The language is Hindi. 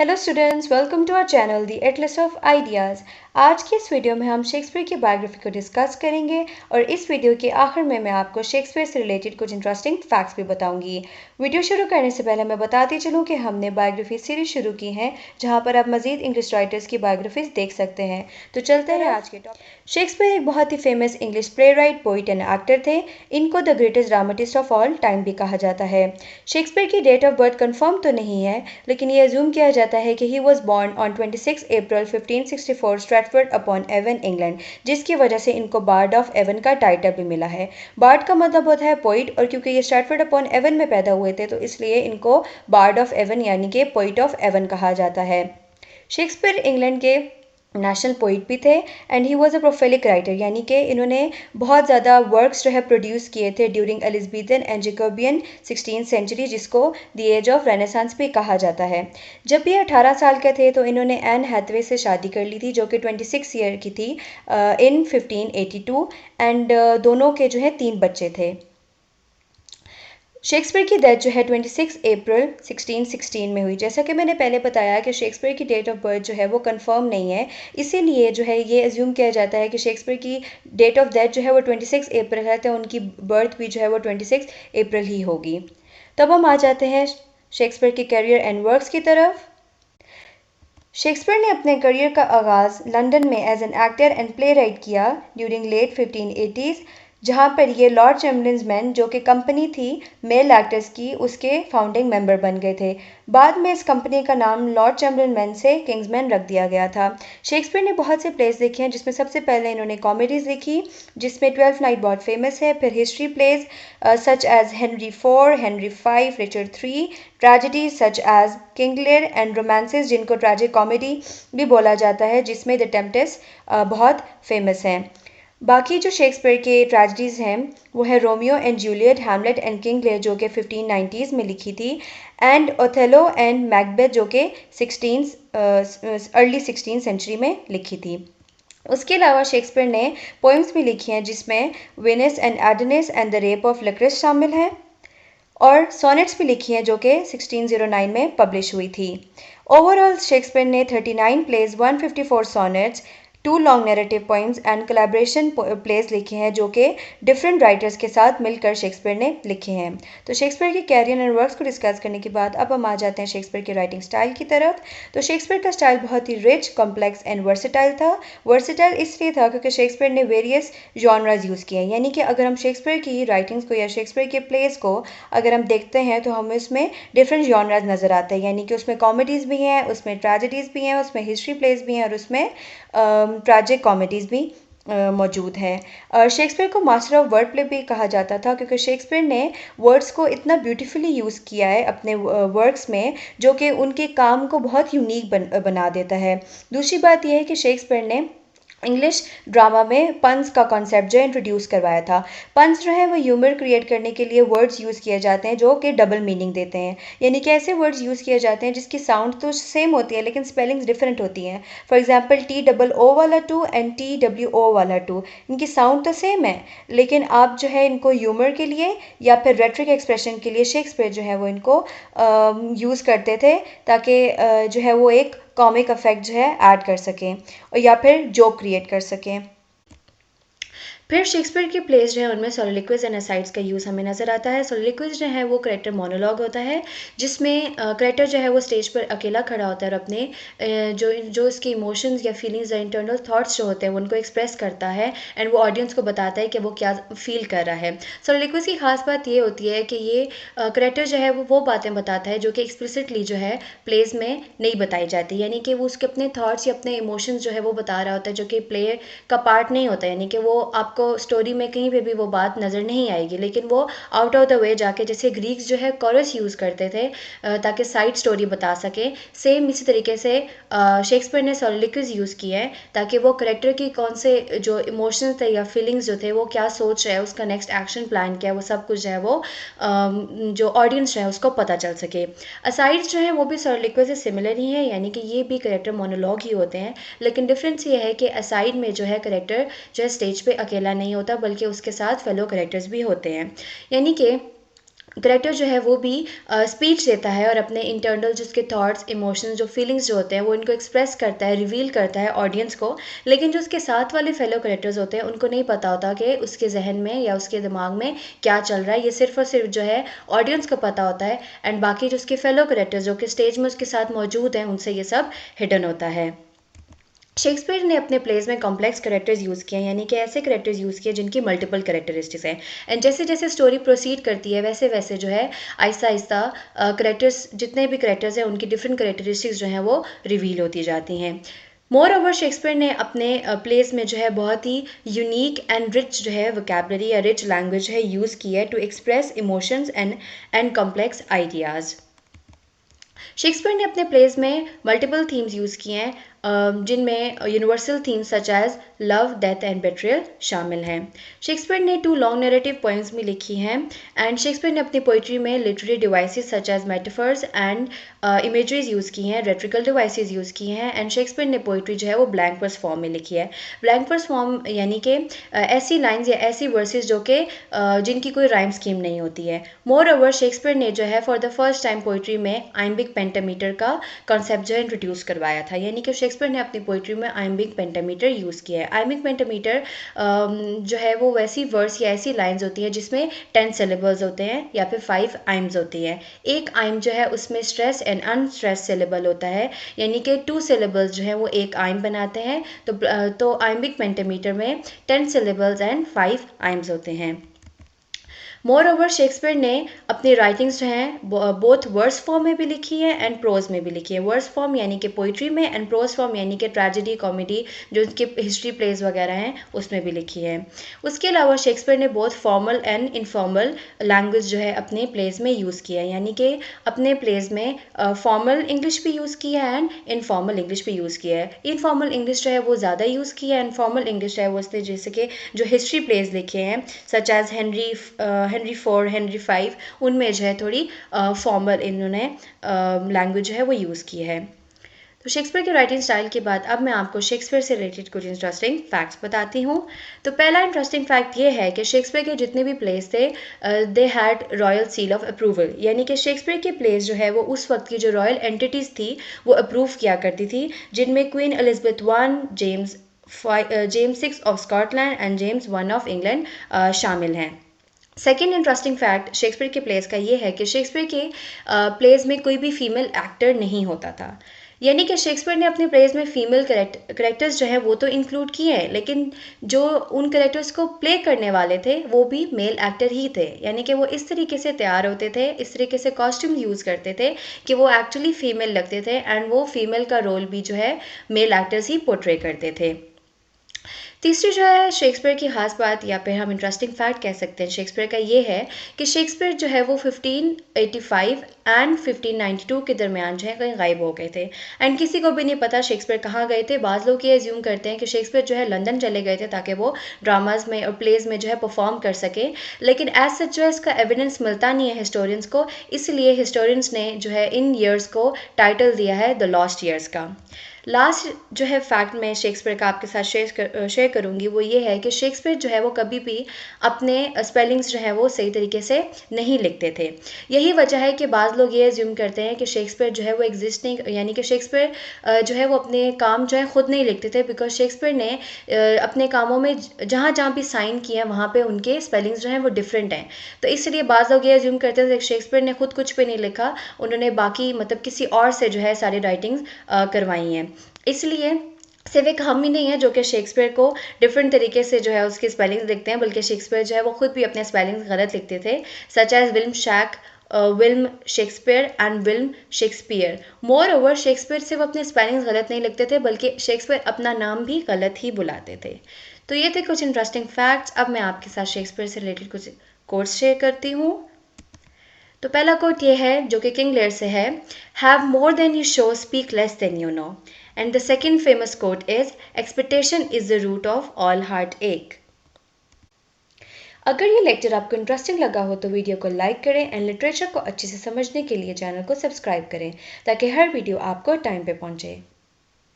Hello students, welcome to our channel the atlas of ideas. आज की इस वीडियो में हम शेक्सपियर की बायोग्राफी को डिस्कस करेंगे और इस वीडियो के आखिर में मैं आपको शेक्सपियर से रिलेटेड कुछ इंटरेस्टिंग फैक्ट्स भी बताऊंगी। वीडियो शुरू करने से पहले मैं बताती चलूँ कि हमने बायोग्राफी सीरीज शुरू की है जहाँ पर आप मजीद इंग्लिश राइटर्स की बायोग्राफीज देख सकते हैं। तो चलते हैं आज के टॉपिक। शेक्सपियर एक बहुत ही famous English playwright, poet and actor थे। इनको the greatest dramatist of all time भी कहा जाता है। शेक्सपियर की डेट ऑफ बर्थ कंफर्म तो नहीं है, लेकिन ये अज्यूम किया जाता है कि he was born on 26 April 1564 Stratford upon Avon, England, जिसकी वजह से इनको बार्ड ऑफ एवन का टाइटल भी मिला है। बार्ड का मतलब होता है पोइट, और क्योंकि ये स्ट्रैटफोर्ड अपॉन एवन में पैदा हुए थे तो इसलिए इनको बार्ड ऑफ एवन यानी कि पोइट ऑफ एवन कहा जाता है। शेक्सपियर इंग्लैंड के नेशनल पोइट भी थे and he was a prolific writer, यानी कि इन्होंने बहुत ज़्यादा वर्क्स जो है प्रोड्यूस किए थे during Elizabethan and Jacobean 16th century, जिसको द एज ऑफ रेनेसांस भी कहा जाता है। जब ये 18 साल के थे तो इन्होंने एन हैथवे से शादी कर ली थी जो कि 26 ईयर की थी इन 1582 एंड दोनों के जो है 3 बच्चे थे। शेक्सपियर की डेथ जो है 26 अप्रैल 1616 में हुई। जैसा कि मैंने पहले बताया कि शेक्सपियर की डेट ऑफ बर्थ जो है वो कंफर्म नहीं है, इसीलिए जो है ये अज्यूम किया जाता है कि शेक्सपियर की डेट ऑफ डेथ जो है वो 26 अप्रैल है, तो उनकी बर्थ भी जो है वो 26 अप्रैल ही होगी। तब हम आ जाते हैं शेक्सपियर के करियर एंड वर्क्स की तरफ। शेक्सपियर ने अपने करियर का आगाज़ लंदन में as an actor and playwright किया ड्यूरिंग लेट 1580s, जहाँ पर ये लॉर्ड चैम्बर्लिन्स मैन जो कि कंपनी थी मेल एक्टर्स की, उसके फाउंडिंग मेंबर बन गए थे। बाद में इस कंपनी का नाम लॉर्ड चैम्बर्लिन मैन से किंग्समैन रख दिया गया था। शेक्सपियर ने बहुत से प्लेस लिखे हैं, जिसमें सबसे पहले इन्होंने कॉमेडीज़ लिखी, जिसमें 12th नाइट बहुत फेमस है। फिर history plays such as Henry 4, Henry 5, Richard 3, tragedy such as King Lear and romances, जिनको ट्रेजिक कॉमेडी भी बोला जाता है, जिसमें द टेम्पटेस्ट बहुत फेमस हैं। बाकी जो शेक्सपियर के ट्रेजेडीज़ हैं वो है Romeo and Juliet, Hamlet and King Lear जो कि 1590s में लिखी थी, एंड ओथेलो एंड मैकबेथ जो कि अर्ली 16th सेंचुरी में लिखी थी। उसके अलावा शेक्सपियर ने पोइम्स भी लिखी हैं, जिसमें Venus and Adonis and the rape of Lucrece शामिल है, और सोनेट्स भी लिखी हैं जो कि 1609 में पब्लिश हुई थी। ओवरऑल शेक्सपियर ने 39 plays, 154 sonnets, 2 long narrative poems and collaboration plays लिखे हैं जो कि डिफरेंट राइटर्स के साथ मिलकर शेक्सपियर ने लिखे हैं। तो शेक्सपियर के कैरियर एंड वर्क्स को डिस्कस करने के बाद अब हम आ जाते हैं शेक्सपियर के राइटिंग स्टाइल की तरफ। तो शेक्सपियर का स्टाइल बहुत ही रिच, कॉम्प्लेक्स एंड वर्सेटाइल था। वर्सेटाइल इसलिए था क्योंकि शेक्सपियर ने वेरियस जॉनराज यूज़ किए हैं, यानी कि अगर हम शेक्सपियर की राइटिंग्स को या शेक्सपियर के प्लेस को अगर हम देखते हैं तो हमें उसमें डिफरेंट जॉनराज नज़र आते हैं, यानी कि उसमें कॉमेडीज़ भी हैं, उसमें ट्रेजेडीज़ भी हैं, उसमें हिस्ट्री प्लेस भी हैं, और उसमें ट्रैजिक कॉमेडीज़ भी मौजूद है। शेक्सपियर को मास्टर ऑफ वर्ड प्ले भी कहा जाता था, क्योंकि शेक्सपियर ने वर्ड्स को इतना ब्यूटीफुली यूज़ किया है अपने वर्क्स में, जो कि उनके काम को बहुत यूनिक बना देता है। दूसरी बात यह है कि शेक्सपियर ने इंग्लिश ड्रामा में पंस का कॉन्सेप्ट जो इंट्रोड्यूस करवाया था। पंस जो है वो ह्यूमर क्रिएट करने के लिए वर्ड्स यूज़ किए जाते हैं जो कि डबल मीनिंग देते हैं, यानी कि ऐसे वर्ड्स यूज़ किए जाते हैं जिसकी साउंड तो सेम होती है लेकिन स्पेलिंग्स डिफरेंट होती हैं। फॉर एग्जांपल TOO वाला 2 एंड TWO वाला 2, इनकी साउंड तो सेम है, लेकिन आप जो है इनको ह्यूमर के लिए या फिर रेट्रिक एक्सप्रेशन के लिए शेक्सपियर जो है वो इनको यूज़ करते थे, ताकि जो है वो एक कॉमिक इफेक्ट जो है ऐड कर सकें और या फिर जोक क्रिएट कर सकें। फिर शेक्सपियर के प्लेस जो है उनमें सोलिलोक्विज एंड असाइड्स का यूज़ हमें नज़र आता है। सोलिलोक्विज जो है वो करेक्टर मोनोलॉग होता है, जिसमें करेक्टर जो है वो स्टेज पर अकेला खड़ा होता है और अपने जो इसके इमोशंस या फीलिंग्स या इंटरनल थॉट्स जो होते हैं उनको एक्सप्रेस करता है एंड वो ऑडियंस को बताता है कि वो क्या फील कर रहा है। सोलिलोक्विज की खास बात ये होती है कि ये करेक्टर जो है वो बातें बताता है जो कि एक्सप्लिसिटली जो है प्लेस में नहीं बताई जाती, यानी कि वो उसके अपने थॉट्स या अपने इमोशंस जो है वो बता रहा होता है, जो कि प्ले का पार्ट नहीं होता, यानी कि वो आपको स्टोरी में कहीं पे भी वो बात नज़र नहीं आएगी, लेकिन वो आउट ऑफ द वे जाके, जैसे ग्रीक्स जो है कोरस यूज़ करते थे ताकि साइड स्टोरी बता सके, सेम इसी तरीके से शेक्सपियर ने सोलिलोक्विज यूज़ किया है ताकि वो करेक्टर की कौन से जो इमोशंस थे या फीलिंग्स जो थे वो क्या सोच रहे हैं, उसका नेक्स्ट एक्शन प्लान क्या है, वो सब कुछ जो है वो जो ऑडियंस है उसको पता चल सके। असाइड्स जो है वो भी सोलिलोक्विज से सिमिलर ही है, यानी कि ये भी करेक्टर मोनोलॉग ही होते हैं, लेकिन डिफरेंस ये है कि असाइड में जो है करेक्टर जो है स्टेज पे अकेला नहीं होता बल्कि उसके साथ फेलो करेक्टर्स भी होते हैं। यानी कि करेक्टर जो है वो भी स्पीच देता है और अपने इंटरनल जो उसके थॉट्स, इमोशंस, जो फीलिंग्स जो होते हैं वो इनको एक्सप्रेस करता है, रिवील करता है ऑडियंस को। लेकिन जो उसके साथ वाले फेलो करेक्टर्स होते हैं उनको नहीं पता होता कि उसके जहन में या उसके दिमाग में क्या चल रहा है। ये सिर्फ और सिर्फ जो है ऑडियंस को पता होता है, एंड बाकी जो उसके फेलो करेक्टर्स जो कि स्टेज में उसके साथ मौजूद हैं उनसे ये सब हिडन होता है। शेक्सपियर ने अपने प्लेज में कॉम्प्लेक्स करेक्टर्स यूज़ किए हैं, यानी कि ऐसे करेक्टर्स यूज़ किए जिनकी मल्टीपल करेक्टरिस्टिक्स हैं। एंड जैसे जैसे स्टोरी प्रोसीड करती है वैसे वैसे जो है आहिस्ता आहिस्ता करेक्टर्स, जितने भी करेक्टर्स हैं उनकी डिफरेंट करेक्टरिस्टिक्स जो हैं वो रिवील होती जाती हैं। मोर ओवर शेक्सपियर ने अपने प्लेस में जो है बहुत ही यूनिक एंड रिच जो है वोकैबलरी या रिच लैंग्वेज है यूज़ की है to express emotions and complex ideas. Shakespeare ने अपने प्लेस में मल्टीपल थीम्स यूज़ किए हैं, जिनमें universal themes such as love, death and betrayal शामिल हैं। शेक्सपियर ने 2 लॉन्ग नैरेटिव पोइम्स भी लिखी हैं, एंड शेक्सपियर ने अपनी पोइट्री में literary devices such as metaphors and imageries use की हैं, रेट्रिकल डिवाइसेस यूज़ की हैं, एंड शेक्सपियर ने पोइट्री जो है वो ब्लैंक वर्स फॉर्म में लिखी है। ब्लैंक वर्स फॉर्म यानी कि ऐसी लाइन्स या ऐसी वर्सेस जो कि जिनकी कोई राइम स्कीम नहीं होती है। मोर ओवर शेक्सपियर ने जो है for the first time poetry में आइम्बिक पेंटामीटर का कॉन्सेप्ट जो है इंट्रोड्यूस करवाया था, यानी कि शेक्सपियर ने अपनी पोइट्री में आइम्बिक पेंटामीटर यूज़ किया है। आइम्बिक पेंटामीटर जो है वो वैसी वर्स या ऐसी लाइन्स होती हैं जिसमें 10 सिलेबल्स होते हैं या फिर 5 आइम्स होती हैं। एक आइम जो है उसमें स्ट्रेस एंड अनस्ट्रेस सिलेबल होता है, यानी कि 2 सिलेबल्स जो है वो एक आइम बनाते हैं। तो आइम्बिक पेंटामीटर में 10 सिलेबल्स एंड 5 आइम्स होते हैं। मोर ओवर शेक्सपियर ने अपनी राइटिंग्स जो हैं बोथ वर्स फॉर्म में भी लिखी है एंड प्रोज में भी लिखी है। वर्स फॉर्म यानी कि पोइट्री में, एंड प्रोज फॉर्म यानी कि ट्रेजेडी, कॉमेडी, जो उनके हिस्ट्री प्लेस वगैरह हैं उसमें भी लिखी है। उसके अलावा शेक्सपियर ने both formal and informal language जो है अपने प्लेस में यूज़ किया है, यानी कि अपने प्लेस में फॉर्मल इंग्लिश भी यूज़ किया है एंड इनफॉर्मल इंग्लिश भी यूज़ किया है। इनफॉर्मल इंग्लिश जो है वो ज़्यादा यूज़ किया है, एंड फॉर्मल इंग्लिश है वो उसने जैसे कि जो हिस्ट्री प्लेस लिखे हैं सच एज हेनरी 4, हेनरी 5, उनमें जो है थोड़ी फॉर्मल इन्होंने लैंग्वेज जो है वो यूज़ की है। तो शेक्सपियर के राइटिंग स्टाइल के बाद अब मैं आपको शेक्सपियर से रिलेटेड कुछ इंटरेस्टिंग फैक्ट्स बताती हूँ। तो पहला इंटरेस्टिंग फैक्ट ये है कि शेक्सपियर के जितने भी प्लेस थे they had royal seal of approval, यानी कि शेक्सपियर के प्लेस जो है वो उस वक्त की जो रॉयल एंटिटीज़ थी वो अप्रूव किया करती थी, जिनमें queen Elizabeth one, James 6 of Scotland and James 1 of England शामिल हैं। सेकेंड इंटरेस्टिंग फैक्ट शेक्सपियर के प्लेस का ये है कि शेक्सपियर के प्लेस में कोई भी फीमेल एक्टर नहीं होता था, यानी कि शेक्सपियर ने अपने प्लेस में फीमेल करेक्टर्स जो है वो तो इंक्लूड किए हैं, लेकिन जो उन करेक्टर्स को प्ले करने वाले थे वो भी मेल एक्टर ही थे, यानी कि वो इस तरीके से तैयार होते थे, इस तरीके से कॉस्ट्यूम यूज़ करते थे कि वो एक्चुअली फीमेल लगते थे, एंड वो फीमेल का रोल भी जो है मेल एक्टर्स ही पोर्ट्रे करते थे। तीसरी जो है शेक्सपियर की खास बात या फिर हम इंटरेस्टिंग फैक्ट कह सकते हैं शेक्सपियर का ये है कि शेक्सपियर जो है वो 1585 एंड 1592 के दरमियान जो है कहीं गायब हो गए थे, एंड किसी को भी नहीं पता शेक्सपियर कहाँ गए थे। बाज़ लोग ये एज्यूम करते हैं कि शेक्सपियर जो है लंदन चले गए थे ताकि वो ड्रामाज में और प्लेज में जो है परफॉर्म कर सके, लेकिन एज सच जो है इसका एविडेंस मिलता नहीं है हिस्टोरियंस को, इसलिए हिस्टोरियंस ने जो है इन ईयर्स को टाइटल दिया है द लॉस्ट ईयर्स का। लास्ट जो है फैक्ट मैं शेक्सपियर का आपके साथ शेयर करूँगी वो ये है कि शेक्सपियर जो है वो कभी भी अपने स्पेलिंग्स जो है वो सही तरीके से नहीं लिखते थे। यही वजह है कि बाज़ लोग ये एज्यूम करते हैं कि शेक्सपियर जो है वो एग्जिस्ट नहीं, यानी कि शेक्सपियर जो है वो अपने काम जो है ख़ुद नहीं लिखते थे, बिकॉज शेक्सपियर ने अपने कामों में जहाँ जहाँ भी साइन किए हैं वहाँ पे उनके स्पेलिंग्स जो हैं वो डिफरेंट हैं। तो इसलिए बाज़ लोग ये एज्यूम करते थे कि शेक्सपियर ने खुद कुछ भी नहीं लिखा, उन्होंने बाकी मतलब किसी और से जो है सारी राइटिंग्स करवाई हैं। इसलिए सिर्फ एक हम ही नहीं है जो कि शेक्सपियर को डिफरेंट तरीके से जो है उसकी स्पेलिंग्स लिखते हैं, बल्कि शेक्सपियर जो है वो खुद भी अपने स्पेलिंग्स गलत लिखते थे, such as Willm Shak, Willm Shakespeare and Willm Shakespeare. Moreover Shakespeare सिर्फ अपने स्पेलिंग्स गलत नहीं लिखते थे बल्कि शेक्सपियर अपना नाम भी गलत ही बुलाते थे। तो ये थे कुछ इंटरेस्टिंग फैक्ट्स। अब मैं आपके साथ शेक्सपियर से रिलेटेड कुछ कोट्स शेयर करती हूँ। तो पहला कोट ये है जो कि किंग लेयर से है, have more than you show, speak less than you know. And the second famous quote is, expectation is the root of all heartache. अगर ये लेक्चर आपको इंटरेस्टिंग लगा हो तो वीडियो को लाइक करें एंड लिटरेचर को अच्छे से समझने के लिए चैनल को सब्सक्राइब करें ताकि हर वीडियो आपको टाइम पे पहुंचे।